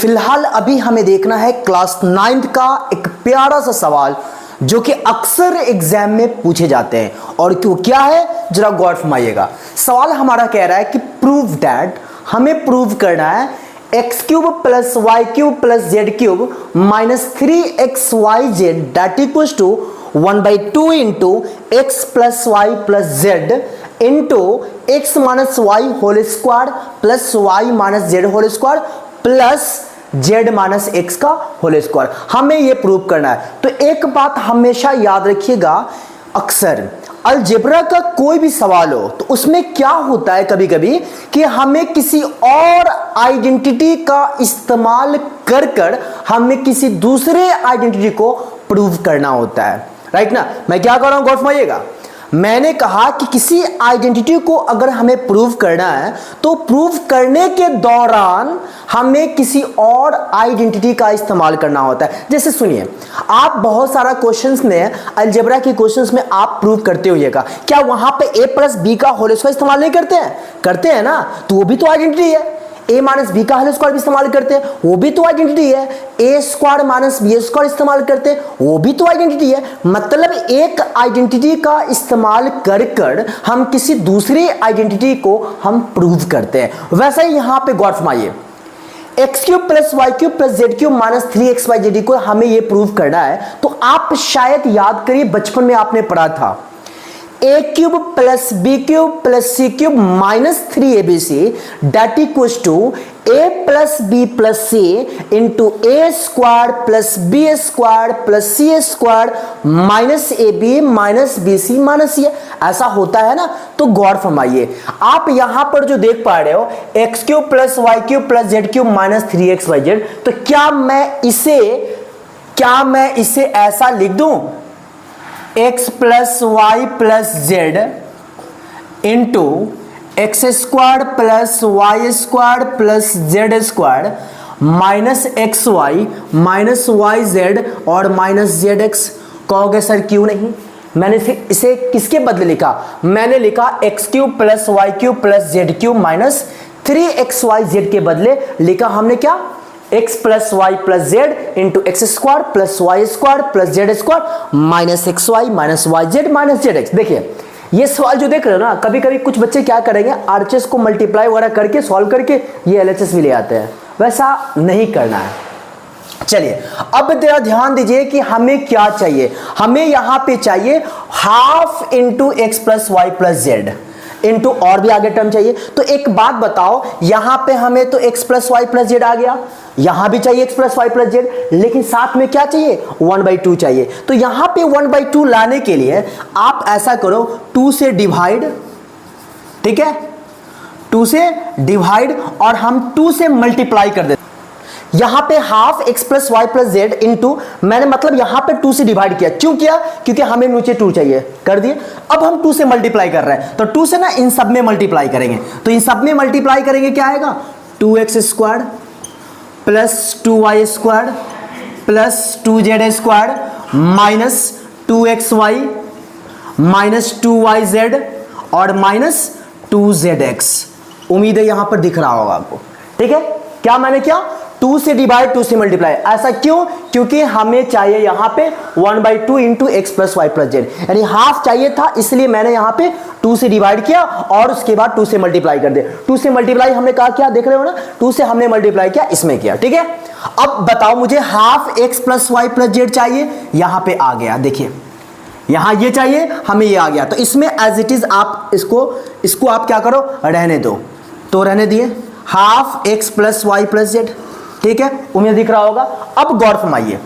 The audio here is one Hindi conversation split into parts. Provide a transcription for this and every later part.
फिलहाल अभी हमें देखना है क्लास 9th का एक प्यारा सा सवाल जो कि अक्सर एग्जाम में पूछे जाते हैं। और क्यों क्या है, जरा गौर फरमाइएगा। सवाल हमारा कह रहा है कि प्रूव दैट, हमें प्रूव करना है x cube plus y cube plus z cube minus 3xyz that equals to 1/2 into x plus y plus z into x minus y whole square plus y minus z whole square plus z minus x का होल स्क्वायर। हमें यह प्रूव करना है। तो एक बात हमेशा याद रखिएगा, अक्सर अलजेब्रा का कोई भी सवाल हो तो उसमें क्या होता है कभी कभी कि हमें किसी और आइडेंटिटी का इस्तेमाल कर कर हमें किसी दूसरे आइडेंटिटी को प्रूव करना होता है। राइट ना। मैं क्या कर रहा हूं, गौर फरमाइएगा। मैंने कहा कि किसी आइडेंटिटी को अगर हमें प्रूव करना है तो प्रूव करने के दौरान हमें किसी और आइडेंटिटी का इस्तेमाल करना होता है। जैसे सुनिए, आप बहुत सारा क्वेश्चंस में, अलजेब्रा के क्वेश्चंस में आप प्रूव करते होइएगा, क्या वहां पे a प्लस बी का होल स्क्वायर इस्तेमाल नहीं करते हैं? करते हैं ना। तो वो भी तो आइडेंटिटी है। a माइनस बी का होल स्क्वायर भी इस्तेमाल करते हैं, वो भी तो आइडेंटिटी है। a square minus b square इस्तेमाल करते हैं, वो भी तो आइडेंटिटी है। मतलब एक आइडेंटिटी का इस्तेमाल कर कर हम किसी दूसरी आइडेंटिटी को हम प्रूव करते हैं। वैसे ही यहां पे गौर फरमाइए, x cube plus y cube plus z cube minus 3xyz को हमें यह प्रूव करना है। तो आप शायद याद करिए, बचपन में आपने पढ़ा था a cube plus b cube plus c cube minus 3abc that equals to a plus b plus c into a square plus b square plus c square minus a b minus b c minus c. ऐसा होता है ना। तो गौर फरमाइए, आप यहां पर जो देख पा रहे हो x cube plus y cube plus z cube minus 3xyz, तो क्या मैं इसे ऐसा लिख दूं, x plus y plus z into x square plus y square plus z square minus x y minus y z और माइनस जेड एक्स। कहोगे सर क्यों नहीं? मैंने इसे किसके बदले लिखा? मैंने लिखा x cube plus y cube plus z cube minus 3xyz के बदले लिखा हमने क्या, x plus y plus z into x square plus y square plus z square minus x y minus y z minus z x. देखिए ये सवाल जो देख रहे हो ना, कभी कभी कुछ बच्चे क्या करेंगे, आरएचएस को मल्टीप्लाई वगैरह करके सॉल्व करके ये एलएचएस भी ले आते हैं। वैसा नहीं करना है। चलिए अब जरा ध्यान दीजिए कि हमें क्या चाहिए। हमें यहां पे चाहिए half into x plus y plus z into और भी आगे टर्म चाहिए। तो एक बात बताओ, यहां पे हमें तो x plus y plus z आ गया, यहां भी चाहिए x plus y plus z, लेकिन साथ में क्या चाहिए, 1/2 चाहिए। तो यहां पे 1/2 लाने के लिए आप ऐसा करो, 2 से डिवाइड, ठीक है, 2 से डिवाइड और हम 2 से मल्टीप्लाई कर देते। यहां पे half x plus y plus z into, मैंने मतलब यहां पे 2 से डिवाइड किया। क्यों किया? क्योंकि हमें नीचे 2 चाहिए, कर दिए। अब हम 2 से मल्टीप्लाई कर रहे हैं, तो 2 से ना इन सब में मल्टीप्लाई करेंगे। तो इन सब में मल्टीप्लाई करेंगे, क्या आएगा, 2x square plus 2y square plus 2z square minus 2xy minus 2yz और माइनस 2zx। उम्मीद है यहां पर दिख रहा होगा आपको, ठीक है। क्या मैंने क्या, 2 से डिवाइड 2 से मल्टीप्लाई। ऐसा क्यों? क्योंकि हमें चाहिए यहां पे 1/2 into x plus y plus z, यानी हाफ चाहिए था, इसलिए मैंने यहां पे 2 से डिवाइड किया और उसके बाद 2 से मल्टीप्लाई कर दिया। 2 से मल्टीप्लाई हमने कहा, क्या देख रहे हो ना, 2 से हमने मल्टीप्लाई किया, इसमें किया, ठीक है। अब बताओ मुझे half x plus y plus z चाहिए, यहां पे आ गया। देखिए यहां ये चाहिए, हमें ये आ गया। तो इसमें एज इट इज आप इसको आप क्या करो, रहने दो। तो रहने दिए, half x plus y plus z, ठीक है। उम्मीद दिख रहा होगा। अब गौर फरमाइए,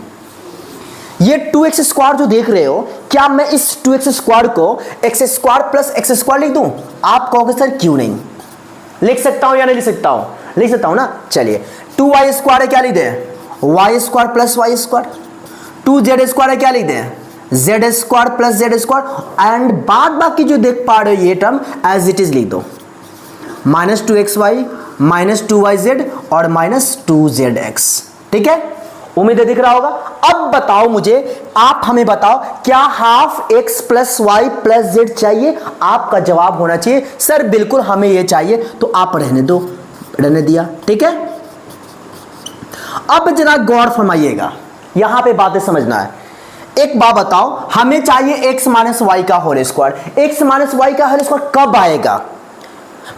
ये 2x स्क्वायर जो देख रहे हो, क्या मैं इस 2x स्क्वायर को x square plus x square लिख दूं? आप कहोगे सर क्यों नहीं? लिख सकता हूं या नहीं लिख सकता हूं? लिख सकता हूं ना। चलिए 2y स्क्वायर है, क्या लिख दें, y square plus y square. 2z square है, क्या लिख दें, z square plus z square. And बाद बाकी जो देख पा रहे हो ये टर्म एज इट इज लिख दो, माइनस 2xy माइनस 2yz और माइनस 2zx, ठीक है। उम्मीद है दिख रहा होगा। अब बताओ मुझे, आप हमें बताओ, क्या half x plus y plus z चाहिए? आपका जवाब होना चाहिए सर बिल्कुल हमें ये चाहिए। तो आप रहने दो, रहने दिया, ठीक है। अब जरा गौर फरमाइएगा, यहां पे बातें समझना है। एक बात बताओ, हमें चाहिए x माइनस वाई का whole square. x minus y का होल स्क्वायर कब आएगा?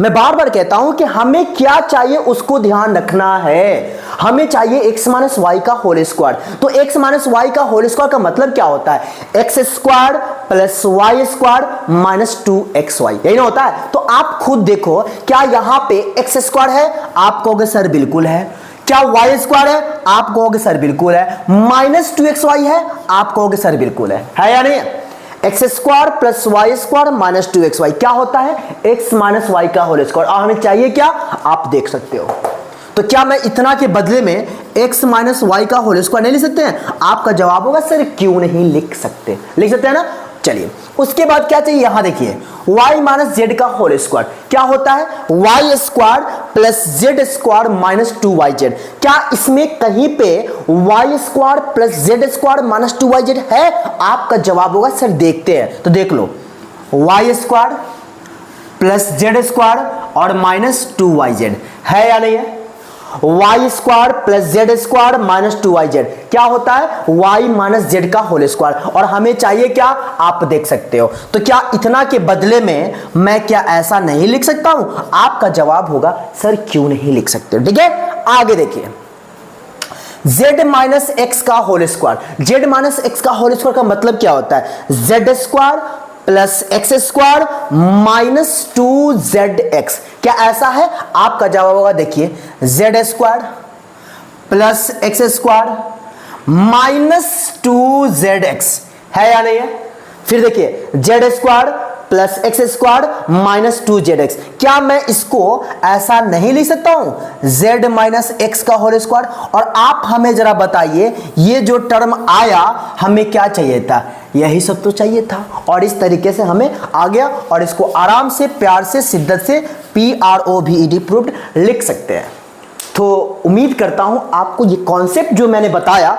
मैं बार बार कहता हूं कि हमें क्या चाहिए उसको ध्यान रखना है। हमें चाहिए x माइनस वाई का होल स्क्वायर। तो x माइनस वाई का होल स्क्वायर का मतलब क्या होता है? X square plus y square minus 2xy, यही ना होता है। तो आप खुद देखो, क्या यहां पे x स्क्वायर है? आप कहोगे सर बिल्कुल है। क्या वाई स्क्वायर है? आप कहोगे सर बिल्कुल है। माइनस 2xy है? आप कहोगे सर बिल्कुल है या नहीं? X square plus y square minus 2xy क्या होता है? एक्स माइनस वाई का होल स्क्वायर। और हमें चाहिए क्या? आप देख सकते हो। तो क्या मैं इतना के बदले में x माइनस वाई का होल स्क्वायर नहीं लिख सकते हैं? आपका जवाब होगा सर क्यों नहीं लिख सकते? लिख सकते हैं ना। चलिए, उसके बाद क्या चाहिए? यहां देखिए, y माइनस जेड का होल स्क्वायर क्या होता है? Y square plus z square minus 2yz। क्या इसमें कहीं पे y square plus z square minus 2yz है? आपका जवाब होगा सर देखते हैं। तो देख लो, y square plus z square और माइनस 2yz है या नहीं है? Y square plus z square minus 2yz क्या होता है? वाई माइनस जेड का होल स्क्वायर। और हमें चाहिए क्या? आप देख सकते हो। तो क्या इतना के बदले में मैं क्या ऐसा नहीं लिख सकता हूं? आपका जवाब होगा सर क्यों नहीं लिख सकते? ठीक है, आगे देखिए, z माइनस एक्स का whole square. z minus x का होल स्क्वायर का मतलब क्या होता है? z square plus x square minus 2zx क्या ऐसा है? आपका जवाब होगा देखिए, z square plus x square minus 2zx है या नहीं है? फिर देखिए, z square plus x square minus 2zx क्या मैं इसको ऐसा नहीं लिख सकता हूं? z माइनस एक्स का होल स्क्वायर। और आप हमें जरा बताइए, ये जो टर्म आया हमें क्या चाहिए था? यही सब तो चाहिए था। और इस तरीके से हमें आ गया और इसको आराम से, प्यार से, शिद्दत से PROVED प्रूव्ड लिख सकते हैं। तो उम्मीद करता हूं आपको ये कॉन्सेप्ट जो मैंने बताया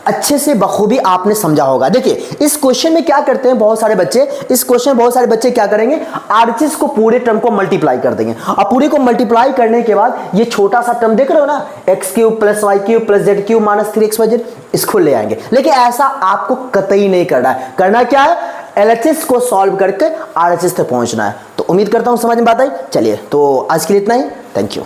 अच्छे से बखूबी आपने समझा होगा। देखिए, इस क्वेश्चन में क्या करते हैं बहुत सारे बच्चे, इस क्वेश्चन में बहुत सारे बच्चे क्या करेंगे? RHS को पूरे टर्म को मल्टीप्लाई कर देंगे। और पूरे को मल्टीप्लाई करने के बाद ये छोटा सा टर्म देख रहे हो ना, x cube plus y cube plus z cube minus 3xyz, इसको ले आएंगे। लेकिन ऐसा आपको कतई नहीं करना है। करना क्या है? LHS को सॉल्व करके RHS तक पहुंचना है। तो उम्मीद करता हूं समझ में बात आई। चलिए, तो आज के लिए इतना ही। Thank you.